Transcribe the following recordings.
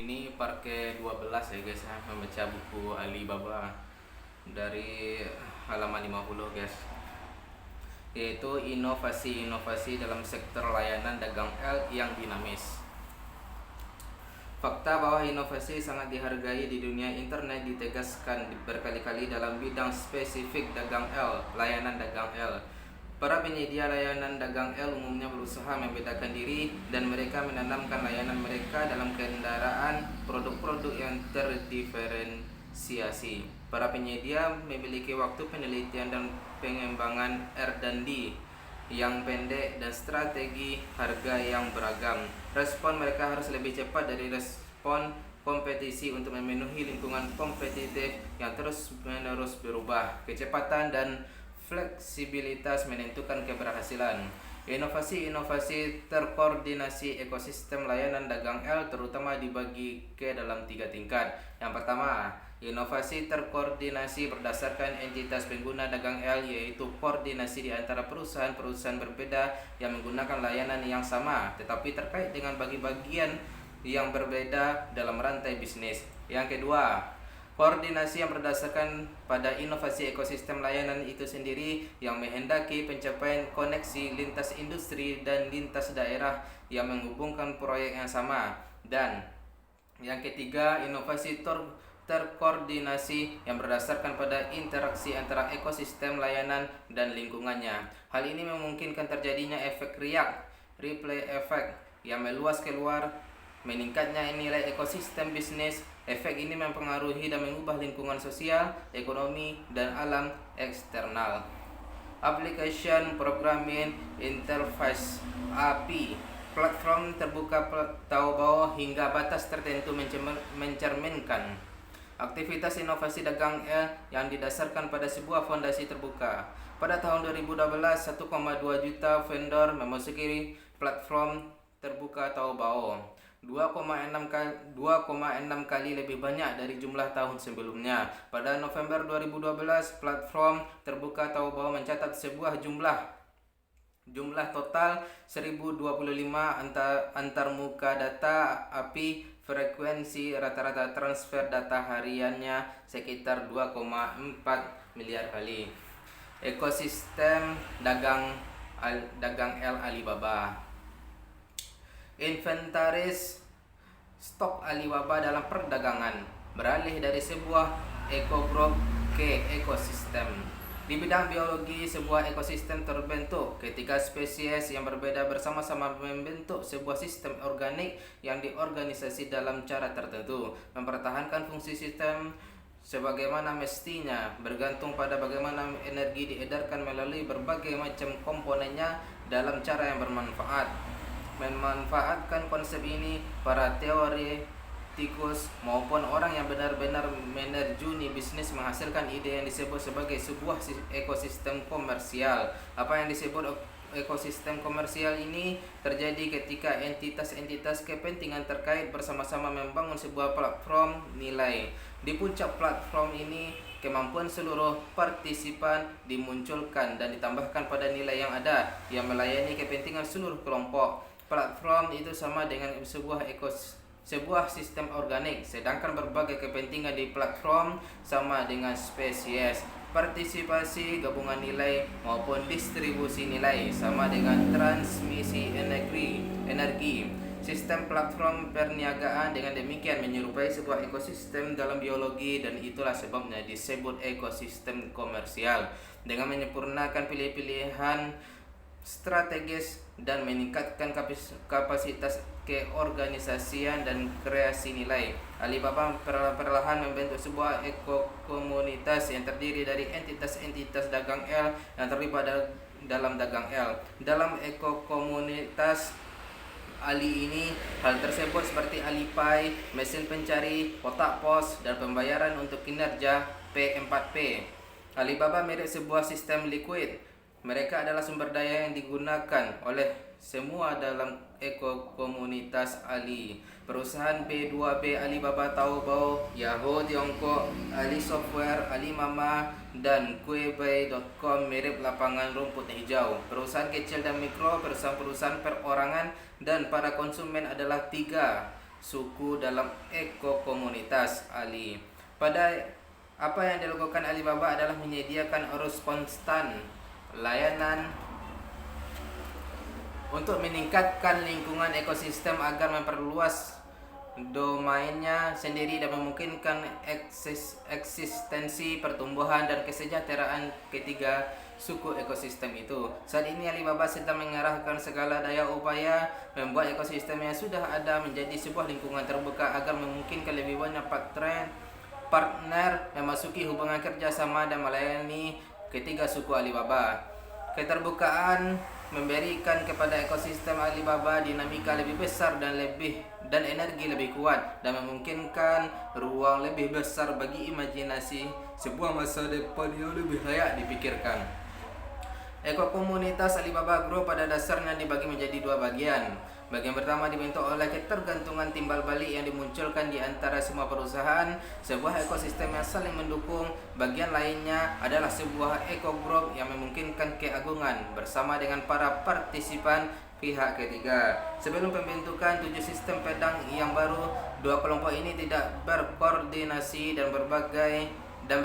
Ini part ke-12 ya guys ya, membaca buku Alibaba dari halaman 50 guys, yaitu inovasi-inovasi dalam sektor layanan dagang L yang dinamis. Fakta bahwa inovasi sangat dihargai di dunia internet ditegaskan berkali-kali dalam bidang spesifik dagang L, layanan dagang L. Para penyedia layanan dagang L umumnya berusaha membedakan diri dan mereka menanamkan layanan mereka dalam kendaraan produk-produk yang terdiferensiasi. Para penyedia memiliki waktu penelitian dan pengembangan R&D yang pendek dan strategi harga yang beragam. Respon mereka harus lebih cepat dari respon kompetisi untuk memenuhi lingkungan kompetitif yang terus-menerus berubah. Kecepatan dan fleksibilitas menentukan keberhasilan. Inovasi-inovasi terkoordinasi ekosistem layanan dagang L terutama dibagi ke dalam 3 tingkat. Yang pertama, inovasi terkoordinasi berdasarkan entitas pengguna dagang L, yaitu koordinasi di antara perusahaan-perusahaan berbeda yang menggunakan layanan yang sama tetapi terkait dengan bagi-bagian yang berbeda dalam rantai bisnis. Yang kedua, koordinasi yang berdasarkan pada inovasi ekosistem layanan itu sendiri yang menghendaki pencapaian koneksi lintas industri dan lintas daerah yang menghubungkan proyek yang sama. Dan yang ketiga, inovasi terkoordinasi yang berdasarkan pada interaksi antara ekosistem layanan dan lingkungannya. Hal ini memungkinkan terjadinya efek ripple effect yang meluas keluar, meningkatnya nilai ekosistem bisnis. Efek ini mempengaruhi dan mengubah lingkungan sosial, ekonomi, dan alam eksternal. Application Programming Interface (API), platform terbuka Taobao hingga batas tertentu mencerminkan aktivitas inovasi dagang L yang didasarkan pada sebuah fondasi terbuka. Pada tahun 2012, 1,2 juta vendor memasuki platform terbuka Taobao, 2,6 kali lebih banyak dari jumlah tahun sebelumnya. Pada November 2012, platform terbuka Taobao mencatat sebuah jumlah total 1025 antarmuka data API. Frekuensi rata-rata transfer data hariannya sekitar 2,4 miliar kali. Ekosistem dagang L Alibaba. Inventaris stok Alibaba dalam perdagangan beralih dari sebuah ekogrowth ke ekosistem. Di bidang biologi, sebuah ekosistem terbentuk ketika spesies yang berbeda bersama-sama membentuk sebuah sistem organik yang diorganisasi dalam cara tertentu. Mempertahankan fungsi sistem sebagaimana mestinya bergantung pada bagaimana energi diedarkan melalui berbagai macam komponennya dalam cara yang bermanfaat. Memanfaatkan konsep ini, para teoretikus maupun orang yang benar-benar menerjuni bisnis menghasilkan ide yang disebut sebagai sebuah ekosistem komersial. Apa yang disebut ekosistem komersial ini terjadi ketika entitas-entitas kepentingan terkait bersama-sama membangun sebuah platform nilai. Di puncak platform ini, kemampuan seluruh partisipan dimunculkan dan ditambahkan pada nilai yang ada yang melayani kepentingan seluruh kelompok. Platform itu sama dengan sebuah sistem organik, sedangkan berbagai kepentingan di platform sama dengan spesies. Partisipasi, gabungan nilai maupun distribusi nilai sama dengan transmisi energi. Sistem platform perniagaan dengan demikian menyerupai sebuah ekosistem dalam biologi, dan itulah sebabnya disebut ekosistem komersial. Dengan menyempurnakan pilihan strategis dan meningkatkan kapasitas keorganisasian dan kreasi nilai, Alibaba perlahan membentuk sebuah ekokomunitas yang terdiri dari entitas-entitas dagang L yang terlibat dalam dagang L. Dalam ekokomunitas Ali ini, hal tersebut seperti Alipay, mesin pencari, kotak pos, dan pembayaran untuk kinerja P4P. Alibaba mirip sebuah sistem liquid. Mereka adalah sumber daya yang digunakan oleh semua dalam ekokomunitas Ali. Perusahaan B2B Alibaba, Taobao, Yahoo Tiongkok, Ali Software, Alimama, dan Kuebai.com mirip lapangan rumput hijau. Perusahaan kecil dan mikro, perusahaan perorangan, dan para konsumen adalah tiga suku dalam ekokomunitas Ali. Pada apa yang dilakukan Alibaba adalah menyediakan arus konstan layanan untuk meningkatkan lingkungan ekosistem agar memperluas domainnya sendiri dan memungkinkan eksistensi pertumbuhan dan kesejahteraan ketiga suku ekosistem itu. Saat ini Alibaba sedang mengarahkan segala daya upaya membuat ekosistem yang sudah ada menjadi sebuah lingkungan terbuka agar memungkinkan lebih banyak partner memasuki hubungan kerjasama dan melayani ketiga suku Alibaba. Keterbukaan memberikan kepada ekosistem Alibaba dinamika lebih besar dan energi lebih kuat dan memungkinkan ruang lebih besar bagi imajinasi sebuah masa depan yang lebih layak dipikirkan. Ekokomunitas Alibaba Group pada dasarnya dibagi menjadi dua bagian. Bagian pertama dibentuk oleh ketergantungan timbal balik yang dimunculkan di antara semua perusahaan, sebuah ekosistem yang saling mendukung. Bagian lainnya adalah sebuah eco-group yang memungkinkan keagungan bersama dengan para partisipan pihak ketiga. Sebelum pembentukan 7 sistem pedang yang baru, dua kelompok ini tidak berkoordinasi dan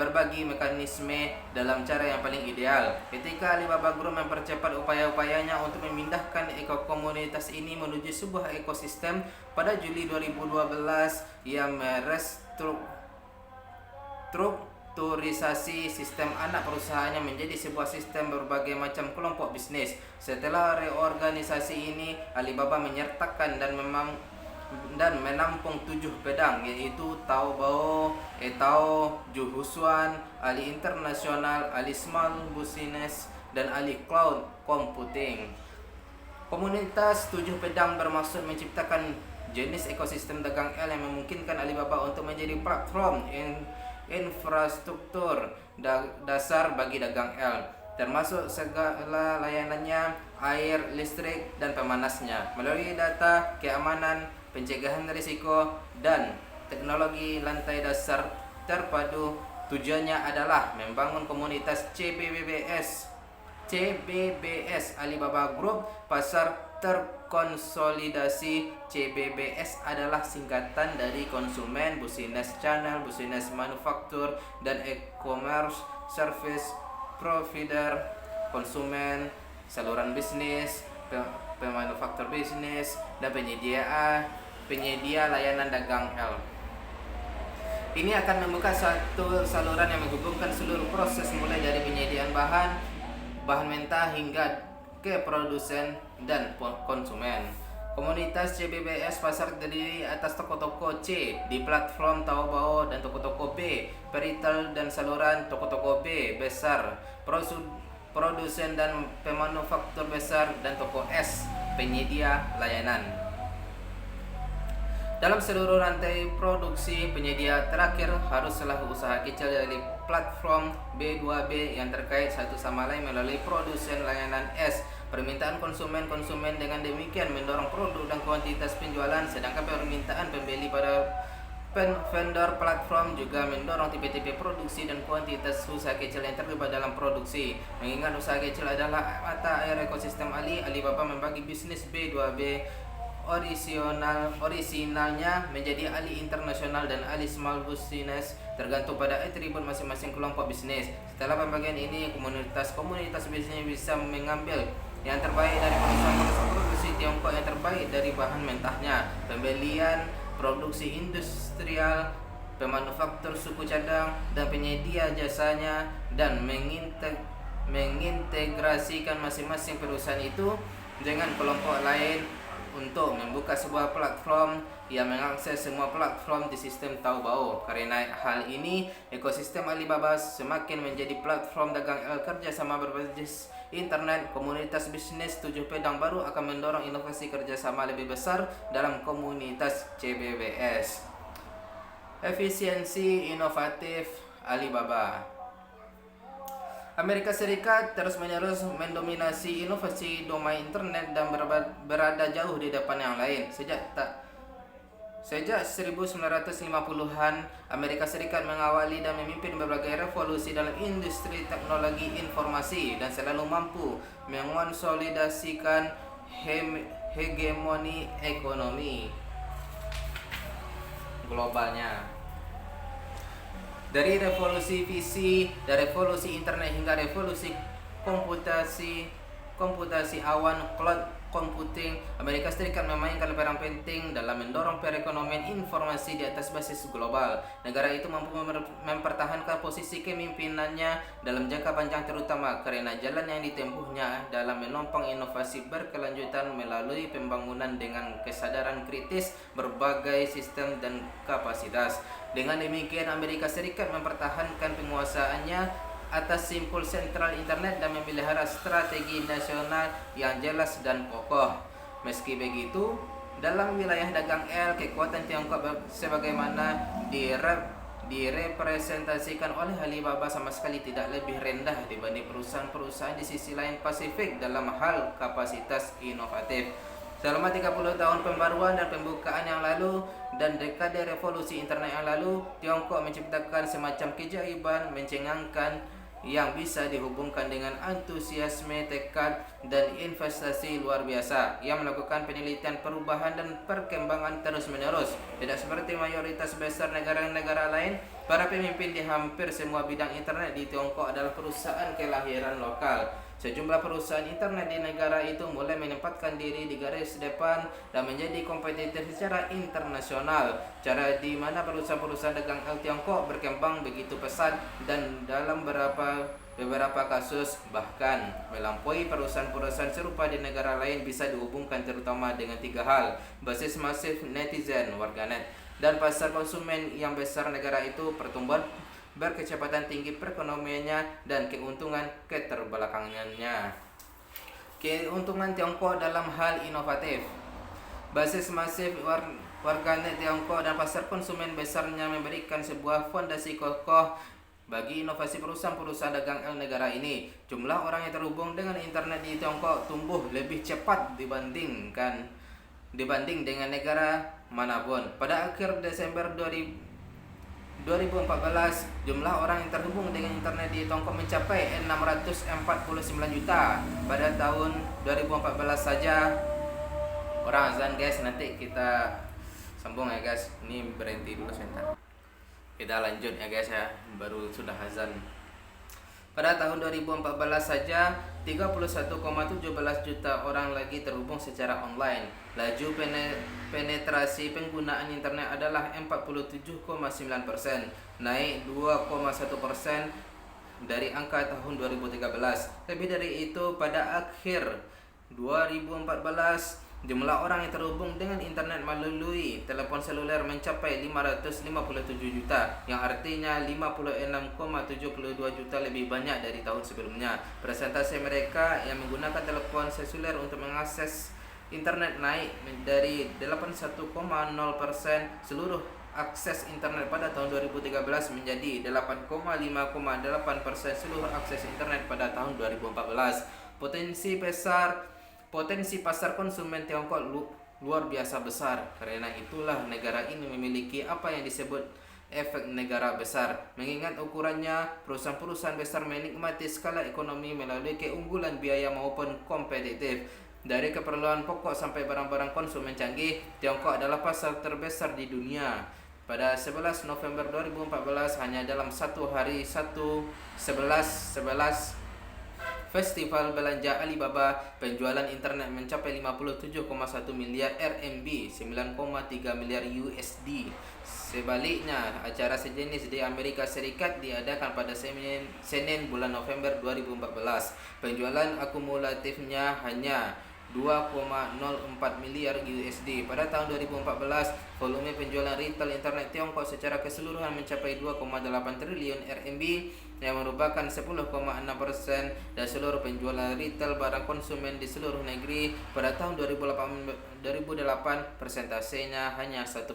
berbagi mekanisme dalam cara yang paling ideal. Ketika Alibaba Group mempercepat upaya-upayanya untuk memindahkan ekokomunitas ini menuju sebuah ekosistem pada Juli 2012, ia merestrukturisasi sistem anak perusahaannya menjadi sebuah sistem berbagai macam kelompok bisnis. Setelah reorganisasi ini, Alibaba menyertakan dan menampung 7 pedang, yaitu Taobao, Etao, Juhusuan, Ali International, Ali Small Business, dan Ali Cloud Computing. Komunitas 7 pedang bermaksud menciptakan jenis ekosistem dagang L yang memungkinkan Alibaba untuk menjadi platform infrastruktur dasar bagi dagang L, termasuk segala layanannya, air, listrik, dan pemanasnya, melalui data, keamanan, pencegahan risiko, dan teknologi lantai dasar terpadu. Tujuannya adalah membangun komunitas CBBS Alibaba Group. Pasar terkonsolidasi CBBS adalah singkatan dari Konsumen, Business Channel, Business Manufacture, dan E-commerce Service Provider. Konsumen, saluran bisnis, pemanufaktur bisnis, dan penyedia layanan dagang L. Ini akan membuka satu saluran yang menghubungkan seluruh proses mulai dari penyediaan bahan mentah hingga ke produsen dan konsumen. Komunitas CBBS pasar terdiri atas toko-toko C di platform Taobao dan toko-toko B, peritel dan saluran toko-toko B besar, produsen dan pemanufaktur besar, dan toko S, penyedia layanan. Dalam seluruh rantai produksi, penyedia terakhir haruslah usaha kecil dari platform B2B yang terkait satu sama lain melalui produsen layanan S. Permintaan konsumen dengan demikian mendorong produk dan kuantitas penjualan, sedangkan permintaan pembeli pada vendor platform juga mendorong tipe-tipe produksi dan kuantitas usaha kecil yang terlibat dalam produksi. Mengingat usaha kecil adalah mata air ekosistem Alibaba membagi bisnis B2B orisinalnya menjadi Ali International dan Ali Small Business, tergantung pada atribut masing-masing kelompok bisnis. Setelah pembagian ini, komunitas bisnis bisa mengambil yang terbaik dari perusahaan produksi Tiongkok yang terbaik dari bahan mentahnya, pembelian, produksi industrial, pemanufaktur suku cadang, dan penyedia jasanya, dan mengintegrasikan masing-masing perusahaan itu dengan kelompok lain untuk membuka sebuah platform yang mengakses semua platform di sistem Taobao. Karena hal ini, ekosistem Alibaba semakin menjadi platform dagang kerjasama berbasis internet. Komunitas bisnis 7 pedang baru akan mendorong inovasi kerjasama lebih besar dalam komunitas CBBS. Efisiensi inovatif Alibaba. Amerika Serikat terus-menerus mendominasi inovasi domain internet dan berada jauh di depan yang lain. Sejak 1950-an, Amerika Serikat mengawali dan memimpin berbagai revolusi dalam industri teknologi informasi dan selalu mampu mengonsolidasikan hegemoni ekonomi. globalnya. Dari revolusi PC, dari revolusi internet hingga revolusi komputasi awan, cloud computing, Amerika Serikat memainkan peran penting dalam mendorong perekonomian informasi di atas basis global. Negara itu mampu mempertahankan posisi kepemimpinannya dalam jangka panjang, terutama karena jalan yang ditempuhnya dalam menopang inovasi berkelanjutan melalui pembangunan dengan kesadaran kritis berbagai sistem dan kapasitas. Dengan demikian, Amerika Serikat mempertahankan penguasaannya atas simpul sentral internet dan memelihara strategi nasional yang jelas dan kokoh. Meski begitu, dalam wilayah dagang kekuatan Tiongkok sebagaimana direpresentasikan oleh Alibaba sama sekali tidak lebih rendah dibanding perusahaan-perusahaan di sisi lain Pasifik dalam hal kapasitas inovatif. Selama 30 tahun pembaruan dan pembukaan yang lalu dan dekade revolusi internet yang lalu, Tiongkok menciptakan semacam keajaiban mencengangkan yang bisa dihubungkan dengan antusiasme, tekad, dan investasi luar biasa. Yang melakukan penelitian perubahan dan perkembangan terus-menerus. Tidak seperti mayoritas besar negara-negara lain, para pemimpin di hampir semua bidang internet di Tiongkok adalah perusahaan kelahiran lokal. Sejumlah perusahaan internet di negara itu mulai menempatkan diri di garis depan dan menjadi kompetitif secara internasional. Cara di mana perusahaan-perusahaan dagang Tiongkok berkembang begitu pesat dan dalam beberapa kasus bahkan melampaui perusahaan-perusahaan serupa di negara lain bisa dihubungkan terutama dengan 3 hal: basis masif netizen, warganet, dan pasar konsumen yang besar negara itu, pertumbuhan berkecepatan tinggi perekonomiannya, dan keuntungan keterbelakangannya. Keuntungan Tiongkok dalam hal inovatif. Basis masif warganet Tiongkok dan pasar konsumen besarnya memberikan sebuah fondasi kokoh bagi inovasi perusahaan-perusahaan dagang negara ini. Jumlah orang yang terhubung dengan internet di Tiongkok tumbuh lebih cepat dibanding dengan negara manapun. Pada akhir Desember 2014, jumlah orang yang terhubung dengan internet di Tiongkok mencapai 649 juta. Pada tahun 2014 saja. Orang azan guys, nanti kita sambung ya guys. Ini berhenti dulu sebentar. Kita lanjut ya guys ya, baru sudah azan. Pada tahun 2014 saja 31,17 juta orang lagi terhubung secara online. Laju penetrasi penggunaan internet adalah 47,9%, naik 2,1% dari angka tahun 2013. Lebih dari itu, pada akhir 2014 jumlah orang yang terhubung dengan internet melalui telepon seluler mencapai 557 juta, yang artinya 56,72 juta lebih banyak dari tahun sebelumnya. Persentase mereka yang menggunakan telepon seluler untuk mengakses internet naik dari 81,0% seluruh akses internet pada tahun 2013 menjadi 8,5,8% seluruh akses internet pada tahun 2014. Potensi pasar konsumen Tiongkok luar biasa besar. Karena itulah negara ini memiliki apa yang disebut efek negara besar. Mengingat ukurannya, perusahaan-perusahaan besar menikmati skala ekonomi melalui keunggulan biaya maupun kompetitif. Dari keperluan pokok sampai barang-barang konsumen canggih, Tiongkok adalah pasar terbesar di dunia. Pada 11 November 2014, hanya dalam satu hari 11 Festival Belanja Alibaba, penjualan internet mencapai 57,1 miliar RMB, 9,3 miliar USD. Sebaliknya, acara sejenis di Amerika Serikat diadakan pada Senin bulan November 2014. Penjualan akumulatifnya hanya 2,04 miliar USD. Pada tahun 2014, volume penjualan retail internet Tiongkok secara keseluruhan mencapai 2,8 triliun RMB, yang merupakan 10,6% dari seluruh penjualan retail barang konsumen di seluruh negeri. Pada tahun 2008 persentasenya hanya 1%,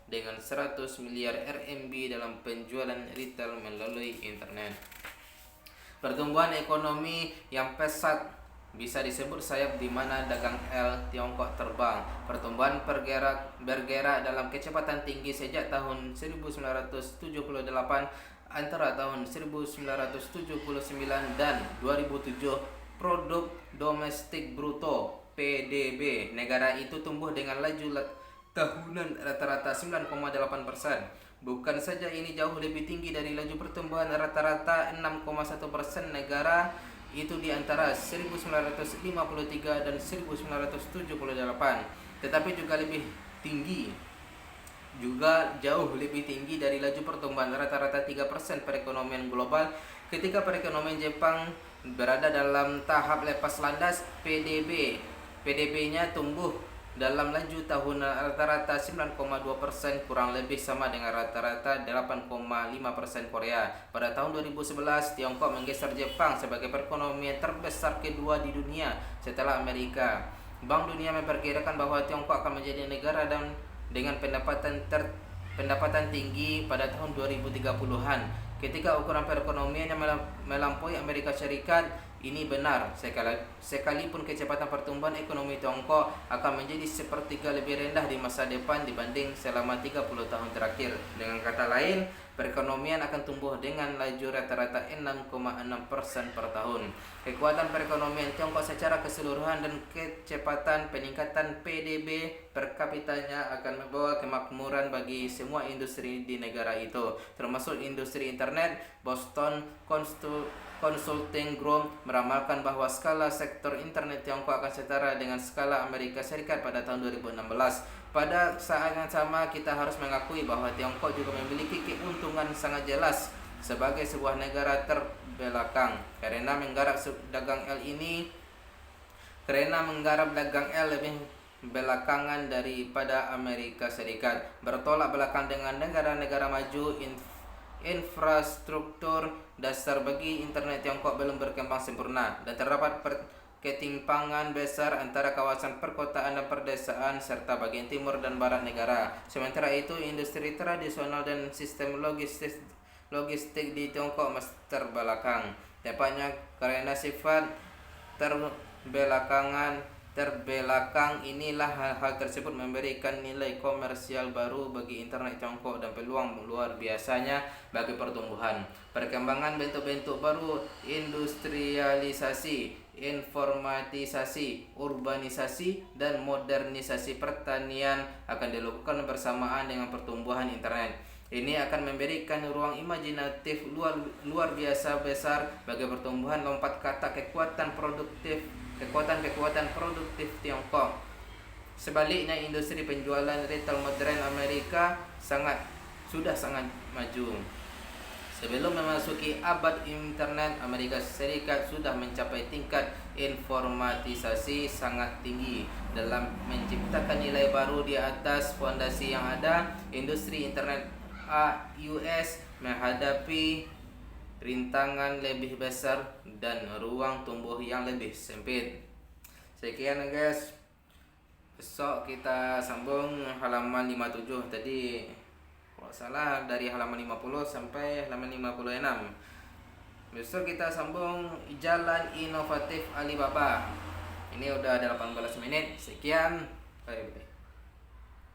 dengan 100 miliar RMB dalam penjualan retail melalui internet. Pertumbuhan ekonomi yang pesat bisa disebut sayap di mana dagang Tiongkok terbang. Pertumbuhan bergerak dalam kecepatan tinggi sejak tahun 1978. Antara tahun 1979 dan 2007, produk domestik bruto (PDB) negara itu tumbuh dengan laju tahunan rata-rata 9,8%. Bukan saja ini jauh lebih tinggi dari laju pertumbuhan rata-rata 6,1% negara itu di antara 1953 dan 1978, tetapi juga jauh lebih tinggi dari laju pertumbuhan rata-rata 3% perekonomian global ketika perekonomian Jepang berada dalam tahap lepas landas PDB. PDB-nya tumbuh dalam laju tahunan rata-rata 9,2%, kurang lebih sama dengan rata-rata 8,5% Korea. Pada tahun 2011, Tiongkok menggeser Jepang sebagai perekonomian terbesar kedua di dunia setelah Amerika. Bank Dunia memperkirakan bahwa Tiongkok akan menjadi negara dengan pendapatan tinggi pada tahun 2030-an. Ketika ukuran perekonomiannya melampaui Amerika Serikat, ini benar. Sekalipun kecepatan pertumbuhan ekonomi Tiongkok akan menjadi sepertiga lebih rendah di masa depan dibanding selama 30 tahun terakhir. Dengan kata lain, perekonomian akan tumbuh dengan laju rata-rata 6,6% per tahun. Kekuatan perekonomian Tiongkok secara keseluruhan dan kecepatan peningkatan PDB per kapitanya akan membawa kemakmuran bagi semua industri di negara itu, termasuk industri internet. Boston Consulting Group meramalkan bahwa skala sektor internet Tiongkok akan setara dengan skala Amerika Serikat pada tahun 2016. Pada saat yang sama, kita harus mengakui bahwa Tiongkok juga memiliki keuntungan sangat jelas sebagai sebuah negara terbelakang karena menggarap dagang L lebih belakangan daripada Amerika Serikat. Bertolak belakang dengan negara-negara maju, infrastruktur dasar bagi internet Tiongkok belum berkembang sempurna dan terdapat ketimpangan besar antara kawasan perkotaan dan perdesaan serta bagian timur dan barat negara. Sementara itu, industri tradisional dan sistem logistik di Tiongkok masih terbelakang. Tepatnya karena sifat terbelakang inilah hal-hal tersebut memberikan nilai komersial baru bagi internet Tiongkok dan peluang luar biasanya bagi pertumbuhan. Perkembangan bentuk-bentuk baru industrialisasi, informatisasi, urbanisasi, dan modernisasi pertanian akan dilakukan bersamaan dengan pertumbuhan internet. Ini akan memberikan ruang imajinatif luar biasa besar bagi pertumbuhan lompat kata kekuatan produktif Tiongkok. Sebaliknya, industri penjualan retail modern Amerika sudah sangat maju. Sebelum memasuki abad internet, Amerika Serikat sudah mencapai tingkat informatisasi sangat tinggi. Dalam menciptakan nilai baru di atas fondasi yang ada, industri internet US menghadapi rintangan lebih besar dan ruang tumbuh yang lebih sempit. Sekian guys. Besok kita sambung halaman 57 tadi. Kalau salah dari halaman 50 sampai halaman 56. Besok kita sambung jalan inovatif Alibaba. Ini udah ada 18 menit. Sekian. Bye.